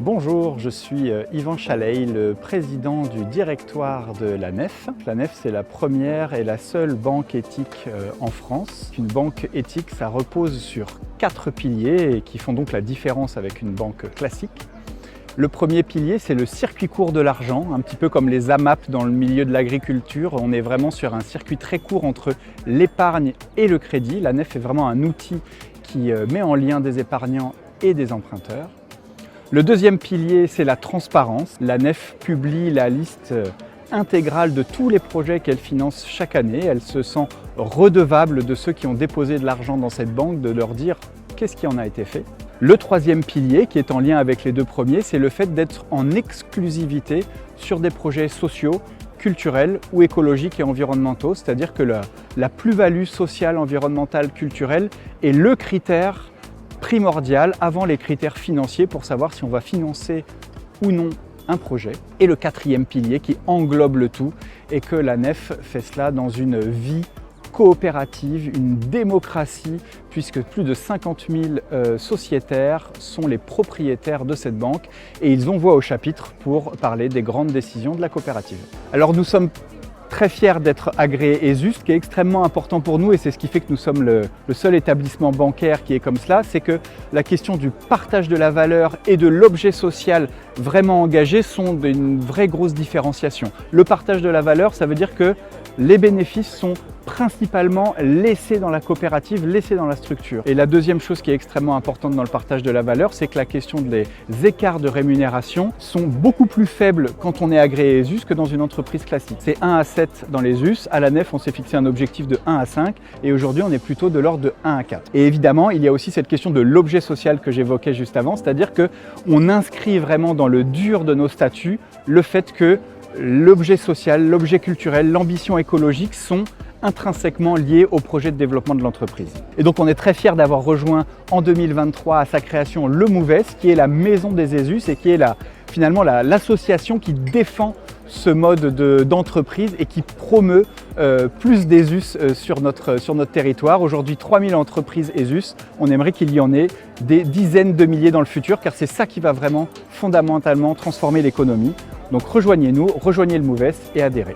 Bonjour, je suis Yvan Chaleil, le président du directoire de la Nef. La Nef, c'est la première et la seule banque éthique en France. Une banque éthique, ça repose sur 4 piliers et qui font donc la différence avec une banque classique. Le premier pilier, c'est le circuit court de l'argent, un petit peu comme les AMAP dans le milieu de l'agriculture. On est vraiment sur un circuit très court entre l'épargne et le crédit. La Nef est vraiment un outil qui met en lien des épargnants et des emprunteurs. Le deuxième pilier, c'est la transparence. La Nef publie la liste intégrale de tous les projets qu'elle finance chaque année. Elle se sent redevable de ceux qui ont déposé de l'argent dans cette banque, de leur dire qu'est-ce qui en a été fait. Le troisième pilier, qui est en lien avec les deux premiers, c'est le fait d'être en exclusivité sur des projets sociaux, culturels ou écologiques et environnementaux. C'est-à-dire que la plus-value sociale, environnementale, culturelle est le critère primordial avant les critères financiers pour savoir si on va financer ou non un projet. Et le quatrième pilier qui englobe le tout est que la Nef fait cela dans une vie coopérative, une démocratie, puisque plus de 50 000 sociétaires sont les propriétaires de cette banque et ils ont voix au chapitre pour parler des grandes décisions de la coopérative. Alors nous sommes très fiers d'être agréés ESUS, ce qui est extrêmement important pour nous et c'est ce qui fait que nous sommes le seul établissement bancaire qui est comme cela, c'est que la question du partage de la valeur et de l'objet social vraiment engagé sont d'une vraie grosse différenciation. Le partage de la valeur, ça veut dire que les bénéfices sont principalement laissés dans la coopérative, laissés dans la structure. Et la deuxième chose qui est extrêmement importante dans le partage de la valeur, c'est que la question des écarts de rémunération sont beaucoup plus faibles quand on est agréé ESUS que dans une entreprise classique. C'est 1 à 7 dans les US. À la Nef, on s'est fixé un objectif de 1 à 5 et aujourd'hui, on est plutôt de l'ordre de 1 à 4. Et évidemment, il y a aussi cette question de l'objet social que j'évoquais juste avant, c'est-à-dire qu'on inscrit vraiment dans le dur de nos statuts le fait que l'objet social, l'objet culturel, l'ambition écologique sont intrinsèquement liés au projet de développement de l'entreprise. Et donc on est très fiers d'avoir rejoint en 2023 à sa création le Mouves, qui est la maison des ESUS et qui est finalement l'association qui défend ce mode d'entreprise et qui promeut plus d'ESUS sur notre territoire. Aujourd'hui, 3000 entreprises ESUS. On aimerait qu'il y en ait des dizaines de milliers dans le futur, car c'est ça qui va vraiment fondamentalement transformer l'économie. Donc rejoignez-nous, rejoignez le Mouves et adhérez.